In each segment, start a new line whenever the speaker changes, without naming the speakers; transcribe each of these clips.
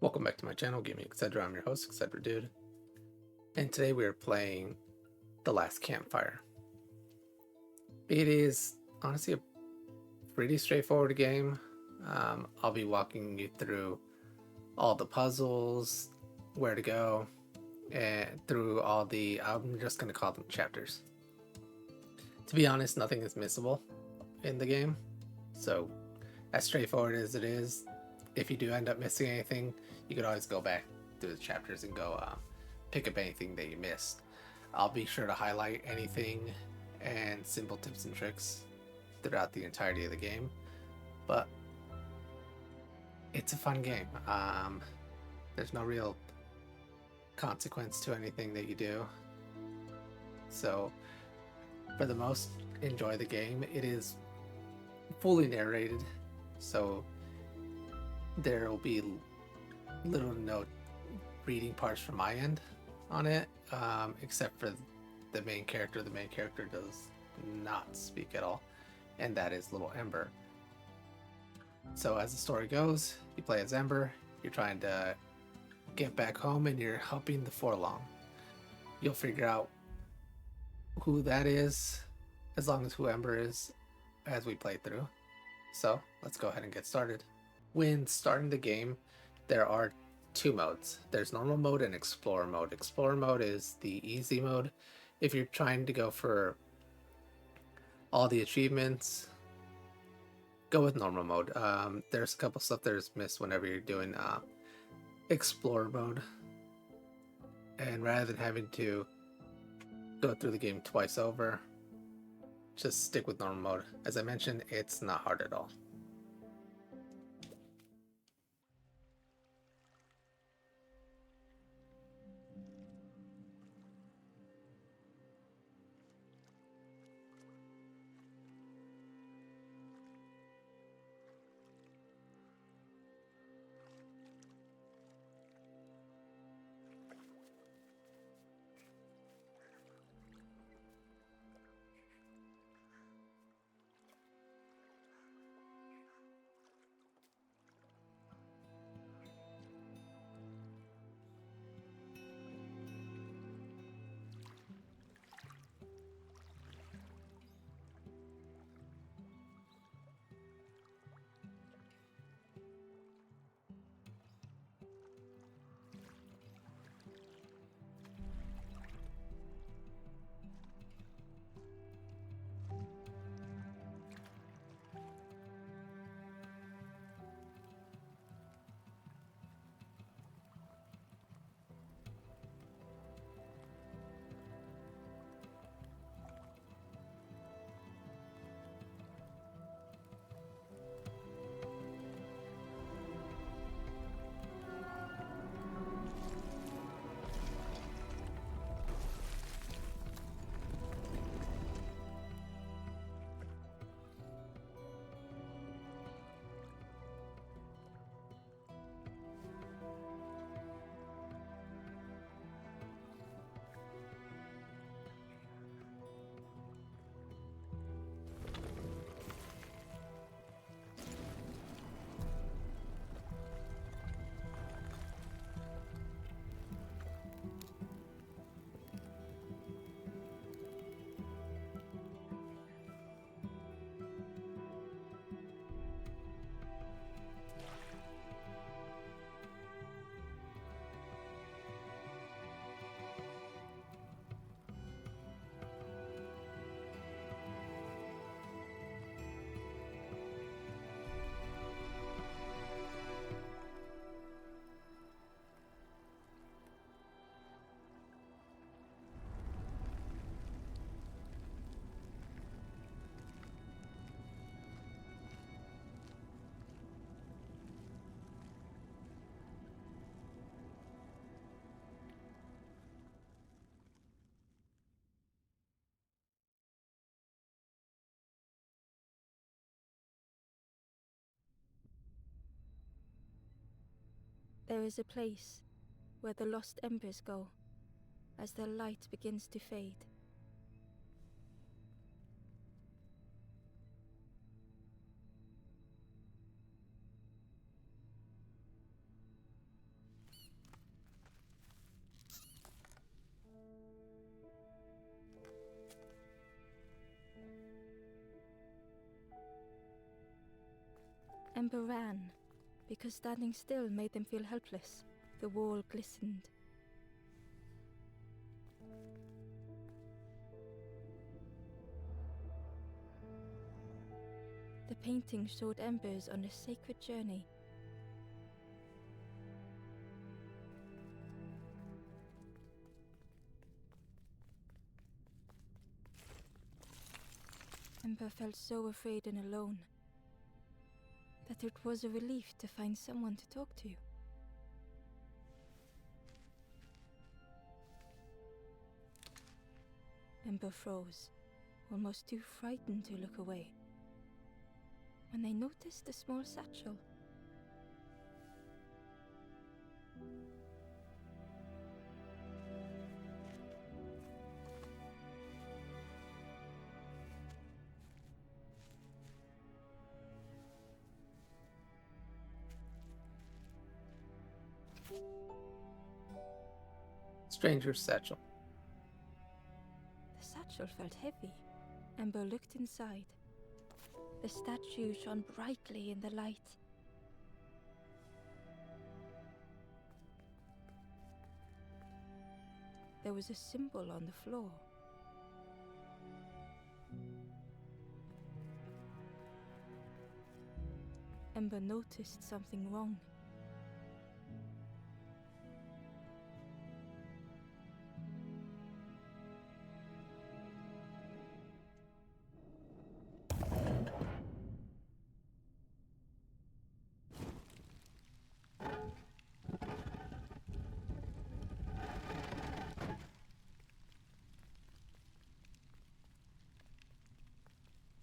Welcome back to my channel, Gaming Etc. I'm your host, Etc. Dude. And today we are playing The Last Campfire. It is honestly a pretty straightforward game. I'll be walking you through all the puzzles, where to go, and through all the, I'm just going to call them chapters. To be honest, nothing is missable in the game. So as straightforward as it is, if you do end up missing anything, you could always go back through the chapters and go pick up anything that you missed. I'll be sure to highlight anything and simple tips and tricks throughout the entirety of the game, but it's a fun game. There's no real consequence to anything that you do, so for the most, enjoy the game. It is fully narrated, so there will be little to no reading parts from my end on it, except for the main character. The main character does not speak at all, and that is little Ember. So as the story goes, you play as Ember, you're trying to get back home, and you're helping the Forlorn. You'll figure out who that is, as long as who Ember is, as we play through. So let's go ahead and get started. When starting the game, there are two modes. There's normal mode and explorer mode. Explorer mode is the easy mode. If you're trying to go for all the achievements, go with normal mode. There's a couple stuff that's missed whenever you're doing explorer mode, and rather than having to go through the game twice over, just stick with normal mode. As I mentioned, it's not hard at all.
There is a place where the lost embers go as their light begins to fade. Ember ran, because standing still made them feel helpless. The wall glistened. The painting showed embers on a sacred journey. Ember felt so afraid and alone that it was a relief to find someone to talk to. Ember froze, almost too frightened to look away, when they noticed a small satchel.
Stranger's satchel.
The satchel felt heavy. Ember looked inside. The statue shone brightly in the light. There was a symbol on the floor. Ember noticed something wrong.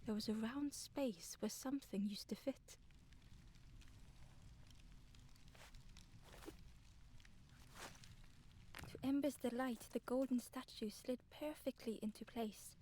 There was a round space where something used to fit. To Ember's delight, the golden statue slid perfectly into place.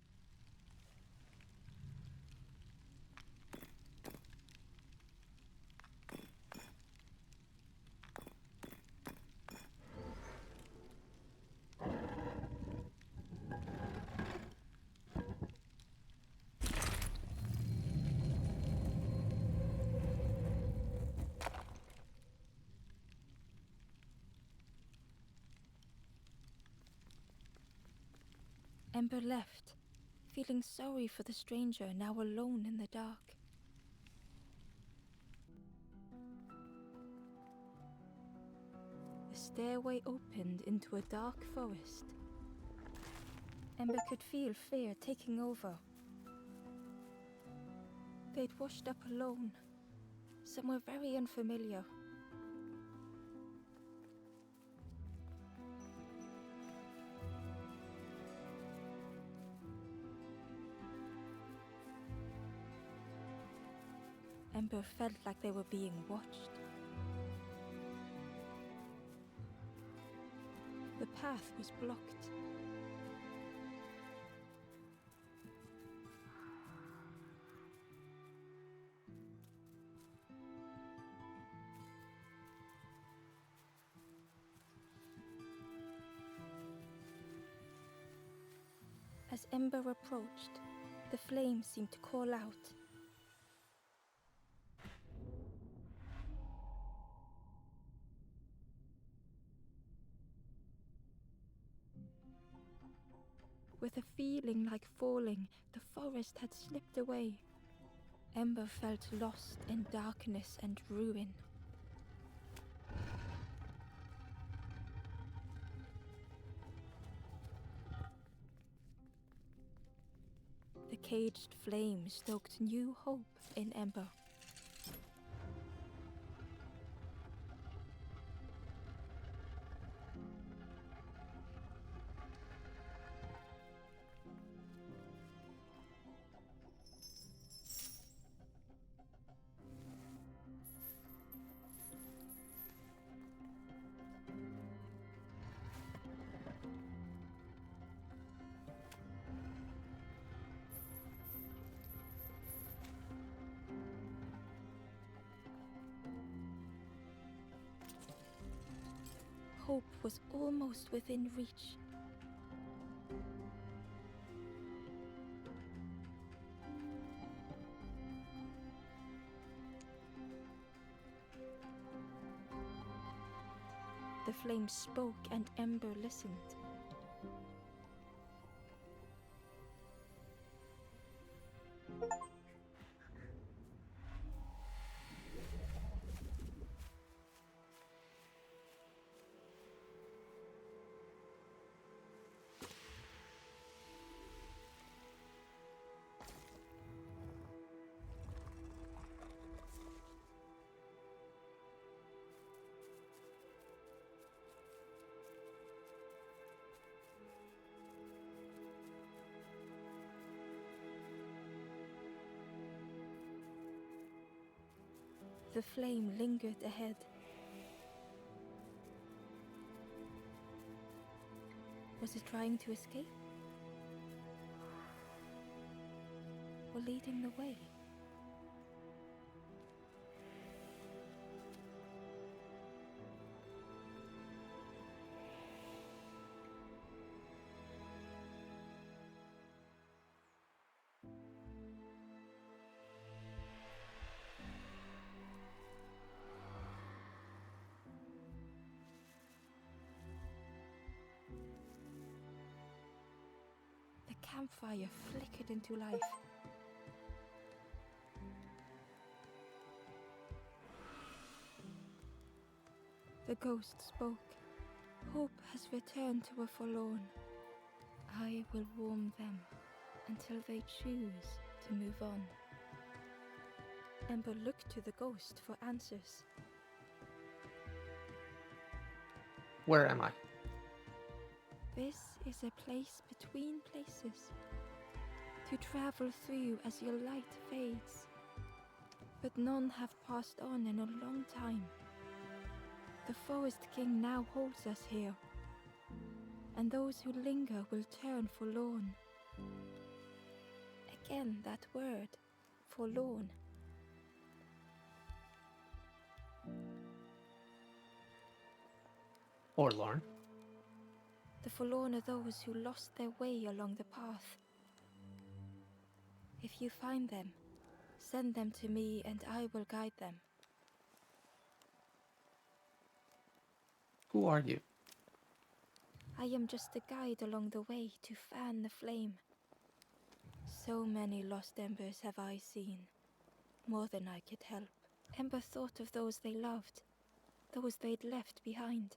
Ember left, feeling sorry for the stranger now alone in the dark. The stairway opened into a dark forest. Ember could feel fear taking over. They'd washed up alone, somewhere very unfamiliar. Ember felt like they were being watched. The path was blocked. As Ember approached, the flames seemed to call out. With a feeling like falling, the forest had slipped away. Ember felt lost in darkness and ruin. The caged flame stoked new hope in Ember. Hope was almost within reach. The flame spoke and Ember listened. The flame lingered ahead. Was it trying to escape? Or leading the way? The campfire flickered into life. The ghost spoke. Hope has returned to a forlorn. I will warm them until they choose to move on. Ember looked to the ghost for answers.
Where am I?
This is a place between places, to travel through as your light fades. But none have passed on in a long time. The Forest King now holds us here, and those who linger will turn forlorn. Again that word, forlorn.
Forlorn.
The forlorn are those who lost their way along the path. If you find them, send them to me and I will guide them.
Who are you?
I am just a guide along the way to fan the flame. So many lost embers have I seen, more than I could help. Ember thought of those they loved, those they'd left behind.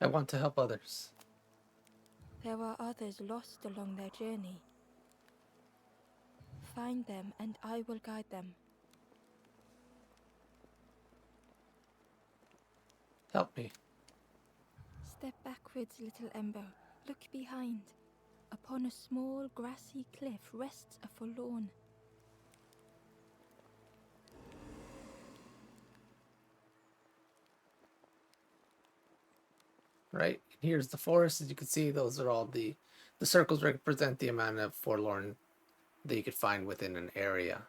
I want to help others.
There are others lost along their journey. Find them and I will guide them.
Help me.
Step backwards, little Ember. Look behind. Upon a small grassy cliff rests a forlorn.
Right? Here's the forest. As you can see, those are all the circles represent the amount of forlorn that you could find within an area.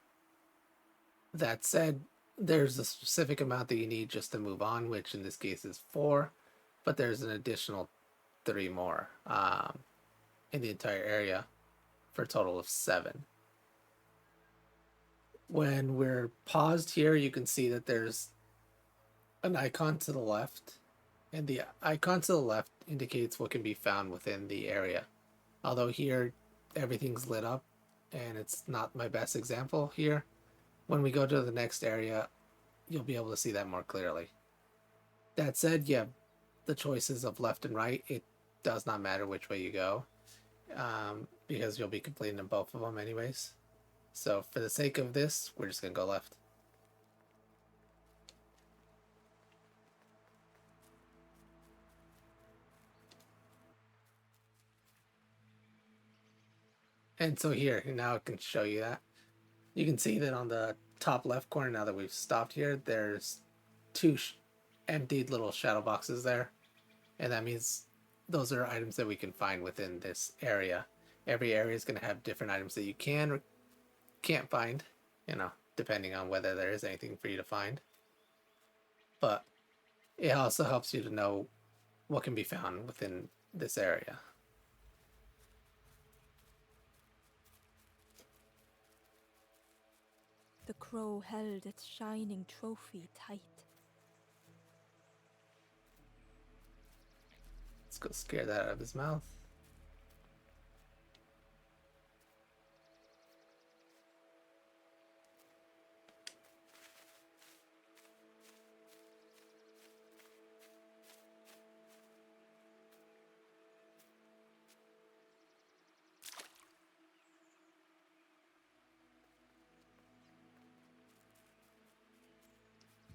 That said, there's a specific amount that you need just to move on, which in this case is 4, but there's an additional 3 more in the entire area for a total of 7. When we're paused here, you can see that there's an icon to the left, and the icon to the left indicates what can be found within the area. Although here everything's lit up and it's not my best example here, when we go to the next area you'll be able to see that more clearly. That said, you have the choices of left and right. It does not matter which way you go, because you'll be completing both of them anyways. So for the sake of this, we're just gonna go left. And so here, now I can show you that. You can see that on the top left corner, now that we've stopped here, there's 2 emptied little shadow boxes there. And that means those are items that we can find within this area. Every area is going to have different items that you can or can't find, depending on whether there is anything for you to find. But it also helps you to know what can be found within this area.
The crow held its shining trophy tight.
Let's go scare that out of his mouth.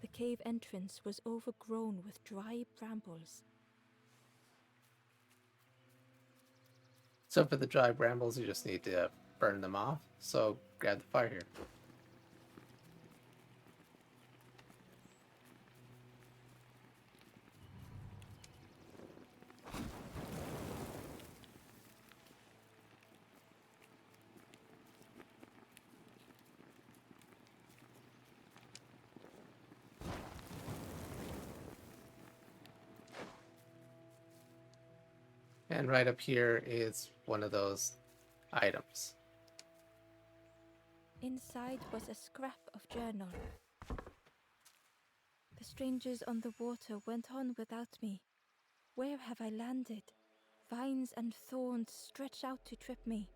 The cave entrance was overgrown with dry brambles.
So for the dry brambles, you just need to burn them off. So grab the fire here. And right up here is one of those items.
Inside was a scrap of journal. The strangers on the water went on without me. Where have I landed? Vines and thorns stretch out to trip me.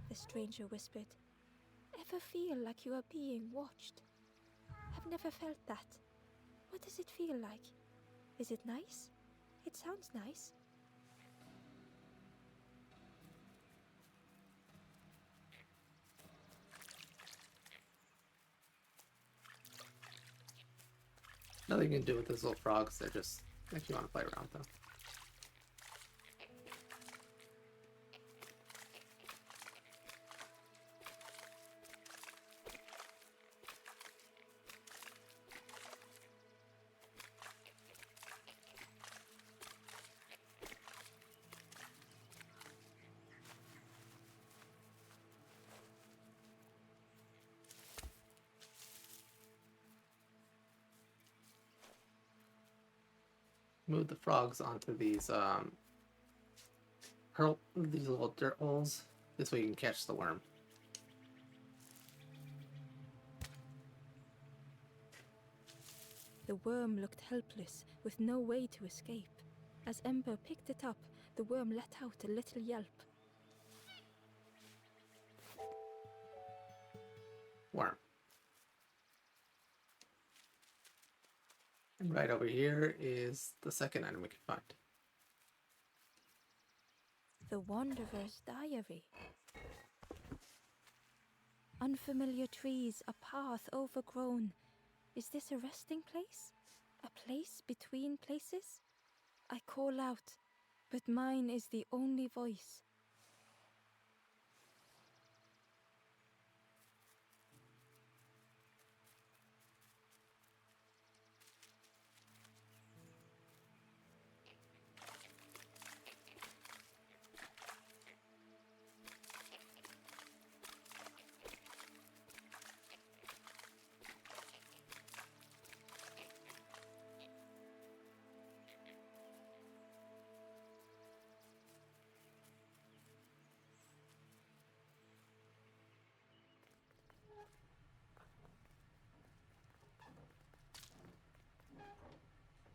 The stranger whispered. Ever feel like you are being watched? I've never felt that. What does it feel like? Is it nice? It sounds nice.
Nothing you can do with those little frogs. They're just if you want to play around with them. Move the frogs onto these these little dirt holes. This way you can catch the worm.
The worm looked helpless, with no way to escape. As Ember picked it up, the worm let out a little yelp.
Worm. And right over here is the second item we can find.
The Wanderer's Diary. Unfamiliar trees, a path overgrown. Is this a resting place? A place between places? I call out, but mine is the only voice.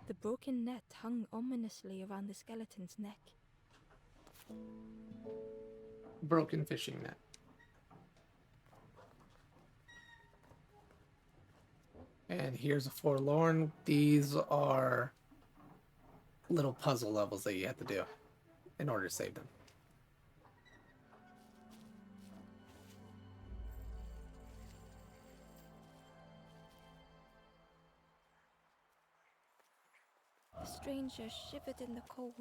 The broken net hung ominously around the skeleton's neck.
Broken fishing net. And here's a Forlorn. These are little puzzle levels that you have to do in order to save them.
The stranger shivered in the cold.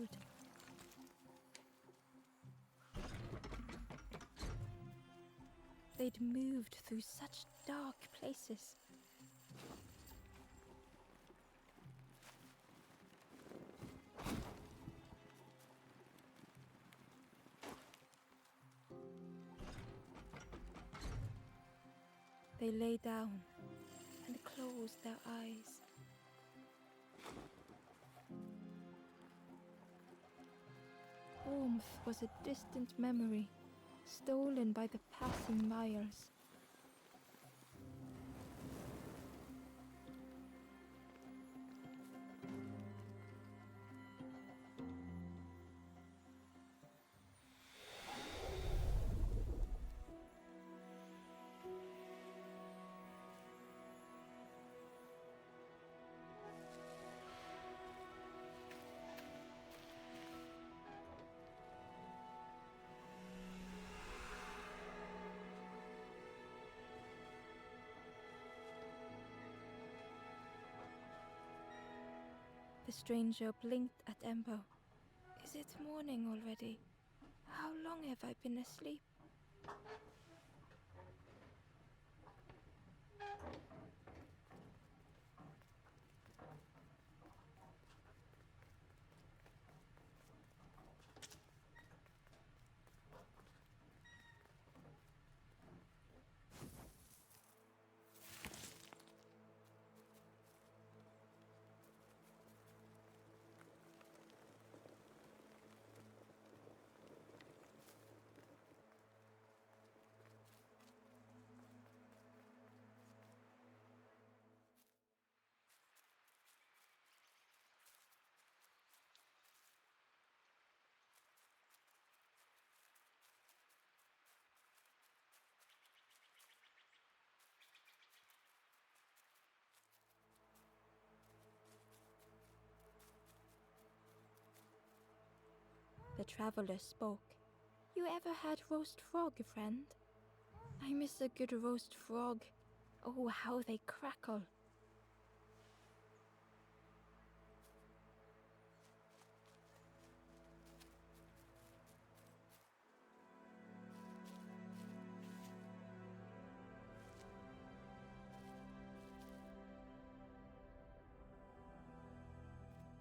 They'd moved through such dark places. They lay down and closed their eyes. Warmth was a distant memory, stolen by the passing miles. The stranger blinked at Ember. Is it morning already? How long have I been asleep? The traveler spoke. You ever had roast frog, friend? I miss a good roast frog. Oh, how they crackle.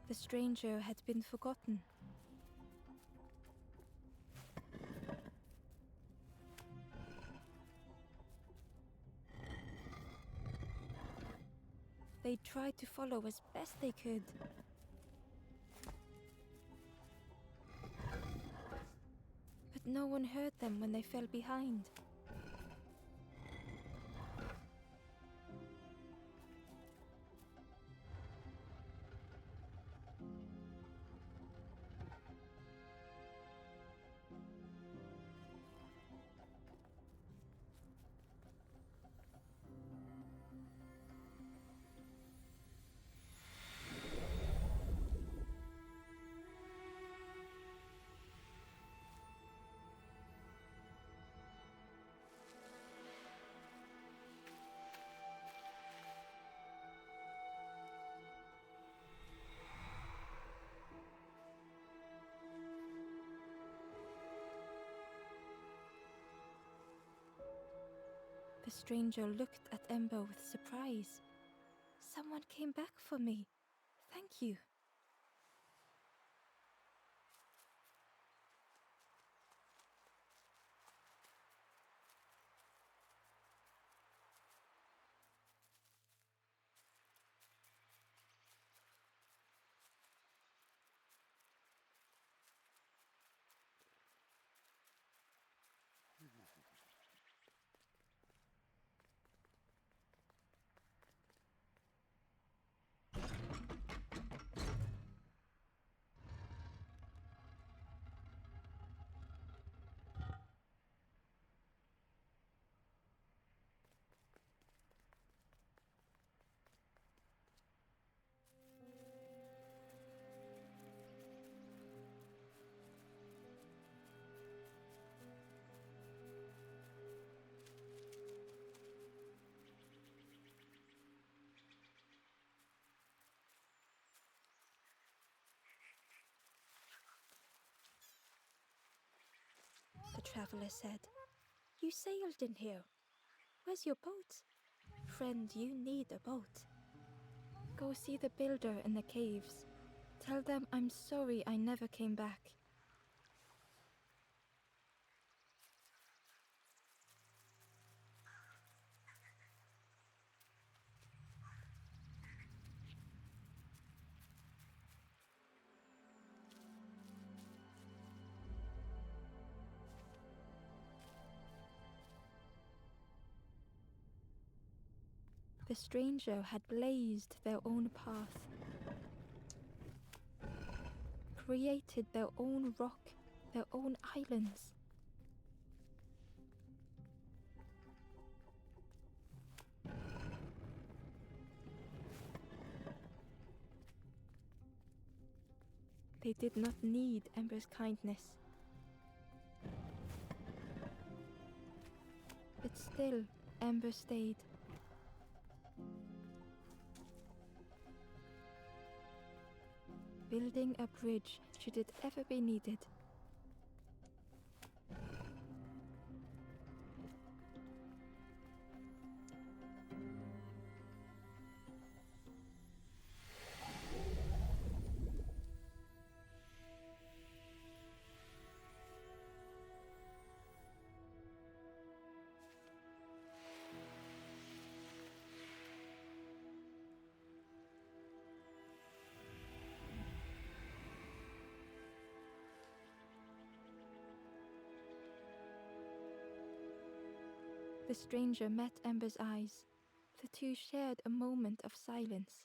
The stranger had been forgotten. They tried to follow as best they could. But no one heard them when they fell behind. The stranger looked at Ember with surprise. Someone came back for me. Thank you. The traveler said, You sailed in here. Where's your boat? Friend, you need a boat. Go see the builder in the caves. Tell them I'm sorry I never came back. The stranger had blazed their own path, created their own rock, their own islands. They did not need Ember's kindness. But still, Ember stayed. Building a bridge should it ever be needed. The stranger met Ember's eyes. The two shared a moment of silence.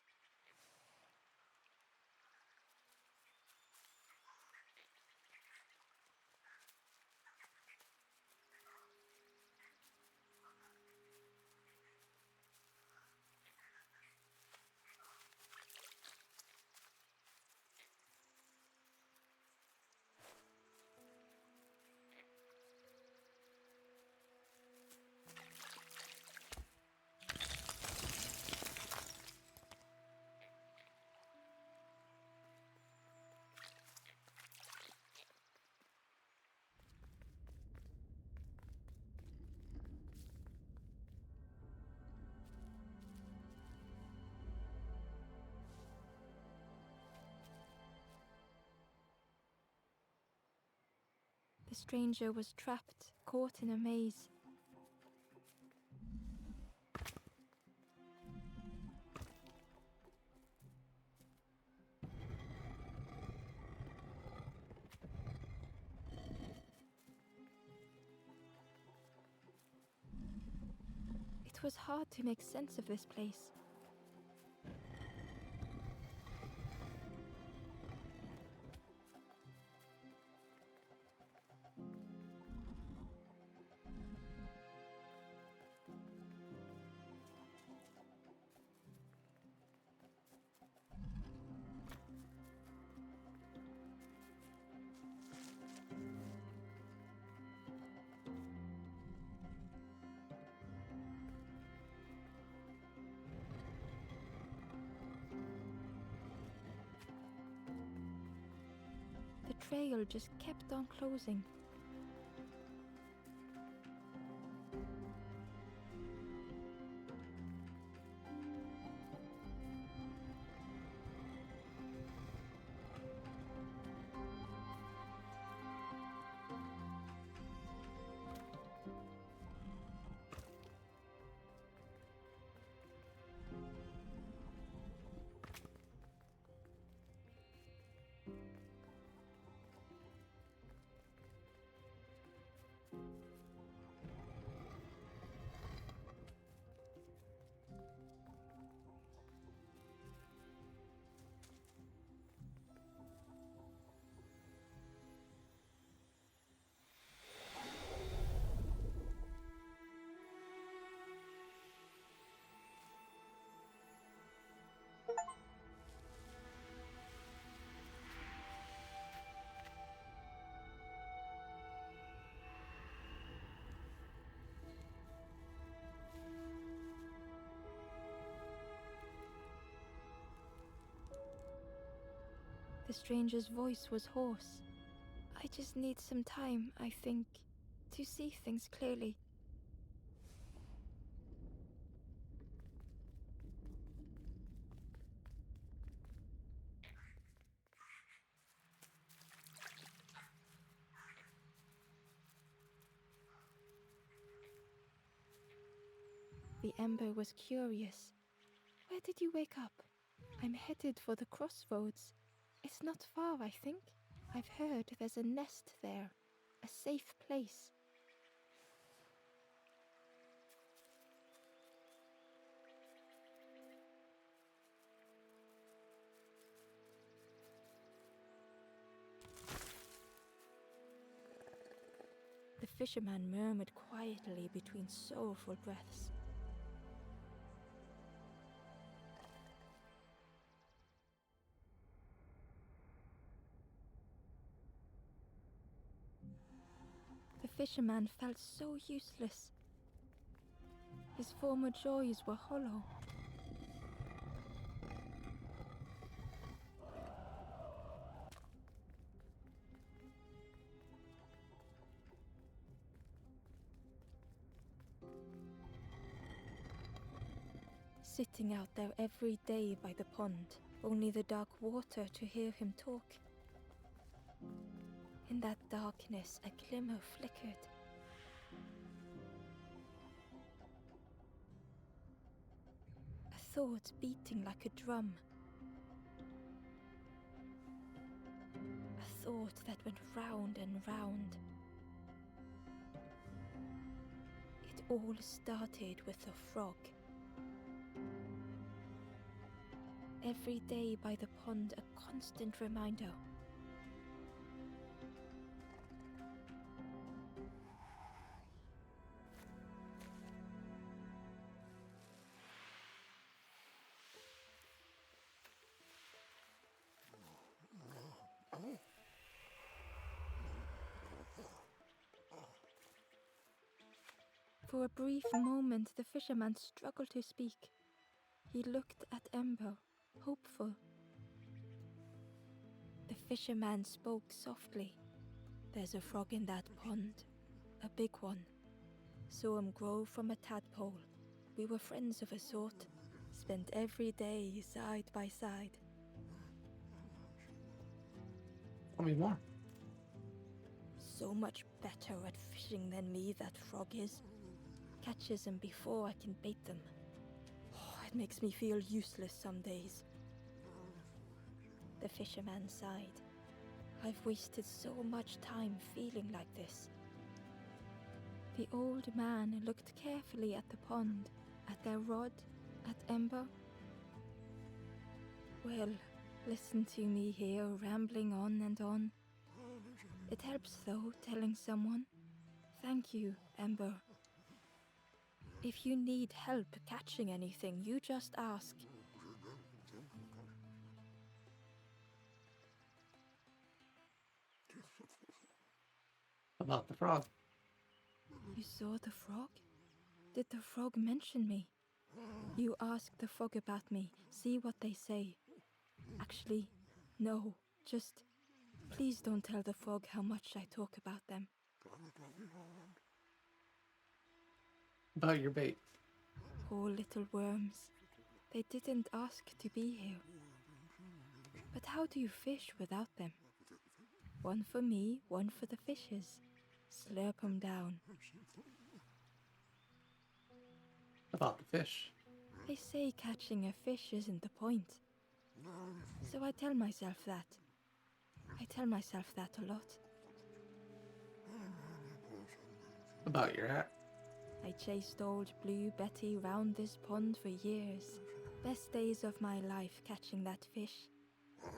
The stranger was trapped, caught in a maze. It was hard to make sense of this place. The trail just kept on closing. The stranger's voice was hoarse. I just need some time, I think, to see things clearly. The Ember was curious. Where did you wake up? I'm headed for the Crossroads. It's not far, I think. I've heard there's a nest there. A safe place. fisherman murmured quietly between sorrowful breaths. The fisherman felt so useless. His former joys were hollow. Sitting out there every day by the pond, only the dark water to hear him talk. In that darkness, a glimmer flickered. A thought beating like a drum. A thought that went round and round. It all started with a frog. Every day by the pond, a constant reminder. For a brief moment, the fisherman struggled to speak. He looked at Ember, hopeful. The fisherman spoke softly. There's a frog in that pond, a big one. Saw him grow from a tadpole. We were friends of a sort, spent every day side by side.
Tell me more.
So much better at fishing than me, that frog is. Catches them before I can bait them. Oh, it makes me feel useless some days. The fisherman sighed. I've wasted so much time feeling like this. The old man looked carefully at the pond, at their rod, at Ember. Well, listen to me here, rambling on and on. It helps, though, telling someone. Thank you, Ember. If you need help catching anything, you just ask.
About the frog.
You saw the frog? Did the frog mention me? You ask the frog about me, see what they say. Actually, no, just please don't tell the frog how much I talk about them.
About your bait.
Poor little worms. They didn't ask to be here. But how do you fish without them? One for me, one for the fishes. Slurp 'em down.
About the fish.
They say catching a fish isn't the point. So I tell myself that. I tell myself that a lot.
About your hat.
I chased old Blue Betty round this pond for years. Best days of my life catching that fish.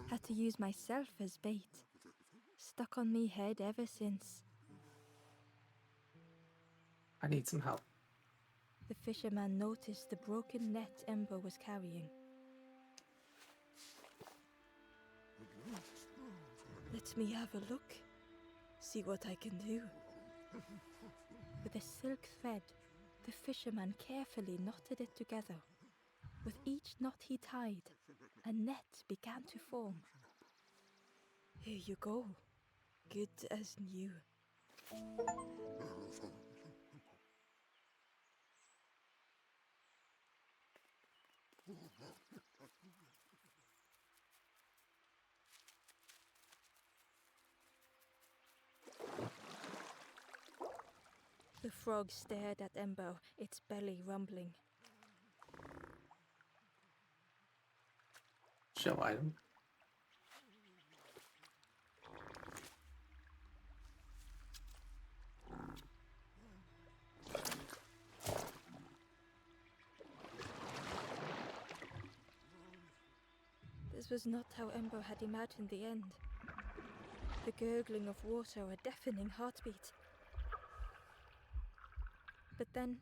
Had to use myself as bait. Stuck on me head ever since.
I need some help.
The fisherman noticed the broken net Ember was carrying. Let me have a look. See what I can do. With a silk thread, the fisherman carefully knotted it together. With each knot he tied, a net began to form. Here you go. Good as new. The frog stared at Ember, its belly rumbling.
Show item.
This was not how Ember had imagined the end. The gurgling of water, a deafening heartbeat. But then...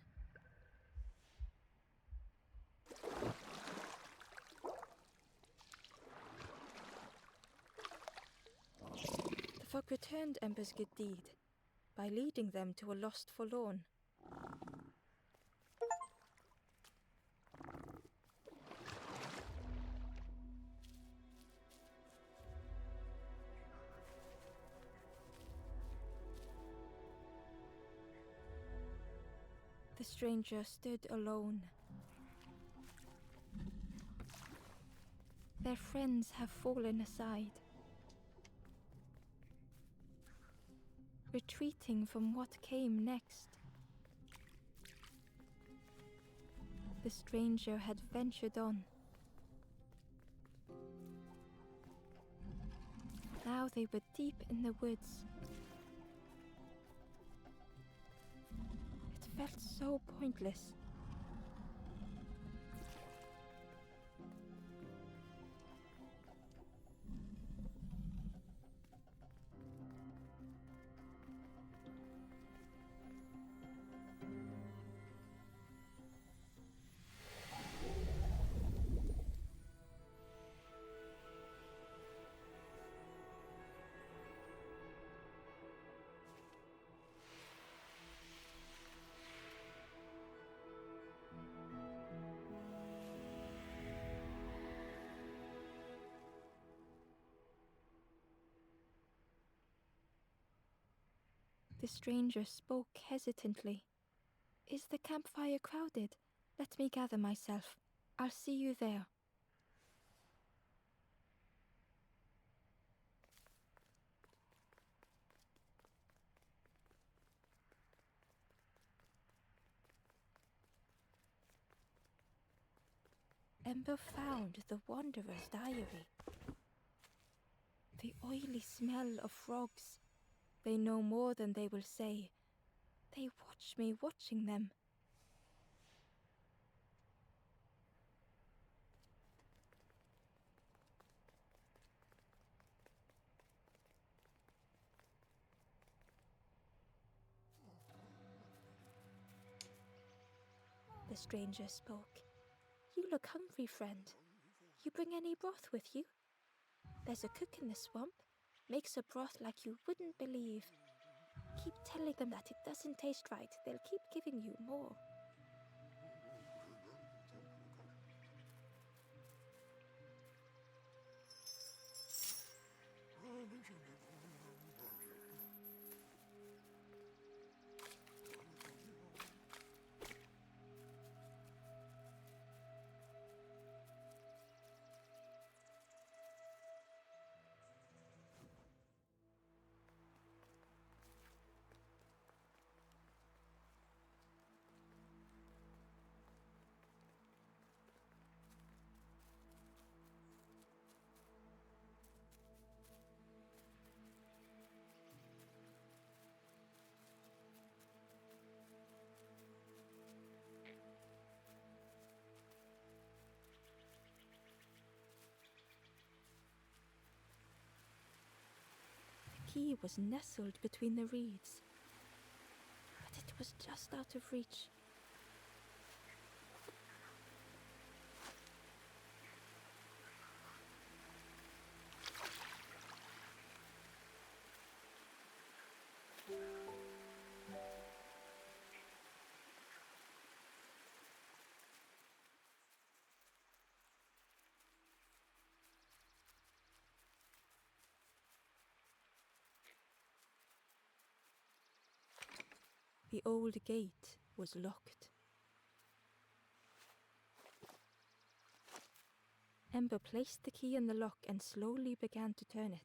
the fog returned Ember's good deed by leading them to a lost Forlorn. The stranger stood alone. Their friends have fallen aside, retreating from what came next. The stranger had ventured on. Now they were deep in the woods. It felt so pointless. The stranger spoke hesitantly. "Is the campfire crowded? Let me gather myself. I'll see you there." Ember found the Wanderer's diary. The oily smell of frogs. They know more than they will say. They watch me watching them. The stranger spoke. "You look hungry, friend. You bring any broth with you? There's a cook in the swamp. Makes a broth like you wouldn't believe. Keep telling them that it doesn't taste right. They'll keep giving you more." The key was nestled between the reeds, but it was just out of reach. The old gate was locked. Ember placed the key in the lock and slowly began to turn it.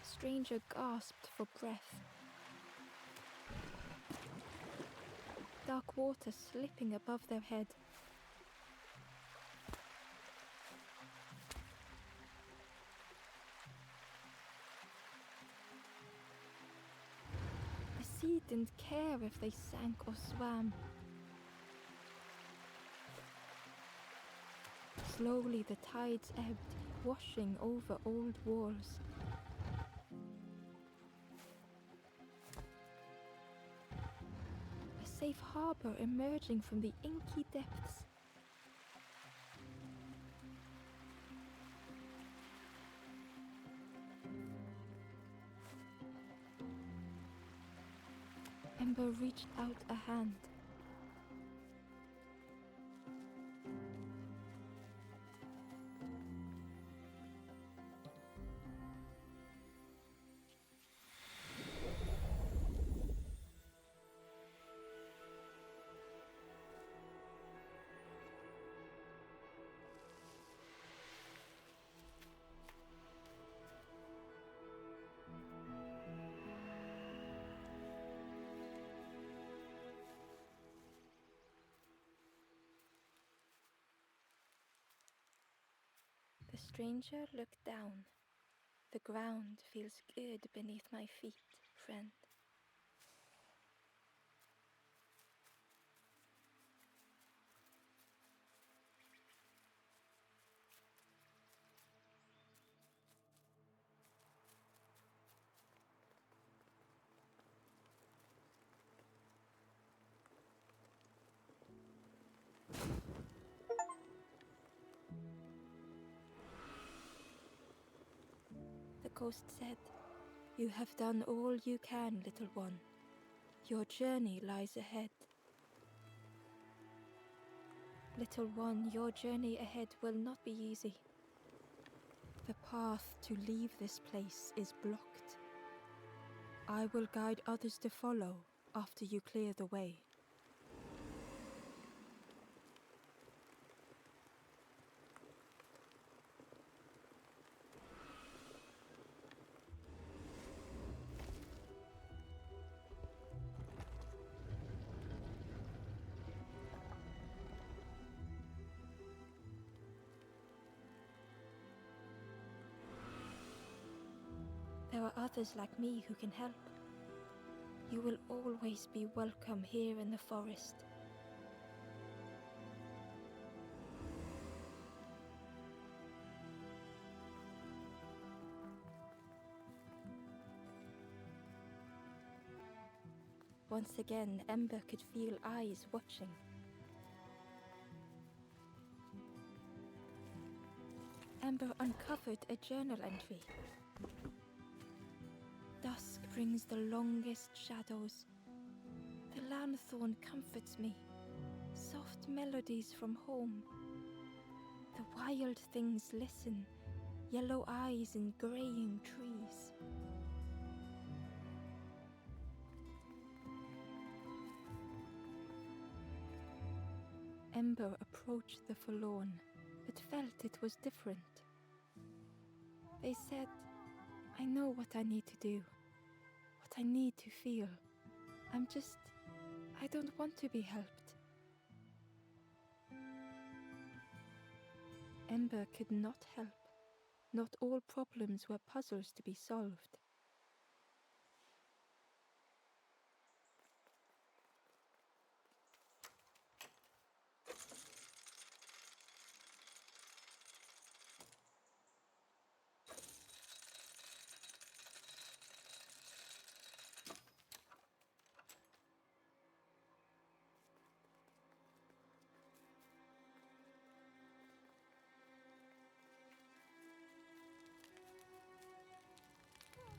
The stranger gasped for breath. Dark water slipping above their head. didn't care if they sank or swam. Slowly the tides ebbed, washing over old walls. A safe harbor emerging from the inky depths. Ember reached out a hand. The stranger looked down. The ground feels good beneath my feet, friend. The ghost said, "You have done all you can, little one. Your journey lies ahead." Little one, your journey ahead will not be easy. The path to leave this place is blocked. I will guide others to follow after you clear the way. There are others like me who can help. You will always be welcome here in the forest. Once again, Ember could feel eyes watching. Ember uncovered a journal entry. Dusk brings the longest shadows. The lanthorn comforts me. Soft melodies from home. The wild things listen. Yellow eyes in graying trees. Ember approached the Forlorn, but felt it was different. They said, "I know what I need to do, what I need to feel. I don't want to be helped." Ember could not help. Not all problems were puzzles to be solved.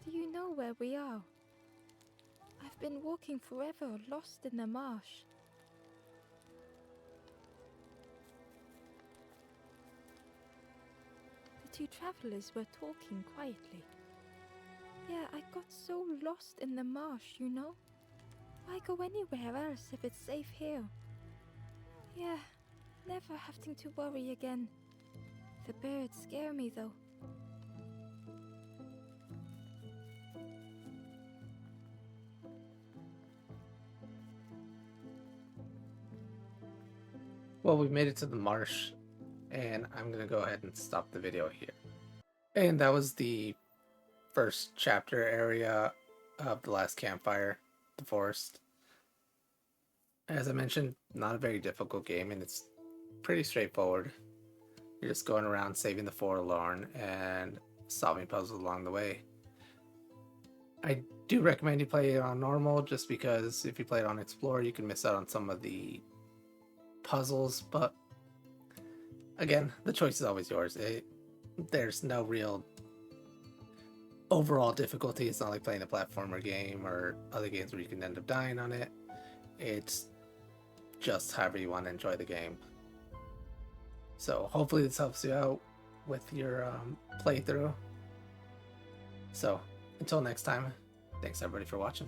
Do you know where we are? I've been walking forever, lost in the marsh. The two travelers were talking quietly. Yeah, I got so lost in the marsh, you know? Why go anywhere else if it's safe here? Yeah, never having to worry again. The birds scare me though.
Well, we made it to the marsh, and I'm gonna go ahead and stop the video here. And that was the first chapter area of The Last Campfire. the forest. As I mentioned, not a very difficult game, and it's pretty straightforward. You're just going around saving the Forlorn and solving puzzles along the way. I do recommend you play it on normal, just because if you play it on Explore, you can miss out on some of the puzzles, but again, the choice is always yours. There's no real overall difficulty. It's not like playing a platformer game or other games where you can end up dying on it. It's just however you want to enjoy the game. So hopefully this helps you out with your playthrough. So until next time, thanks everybody for watching.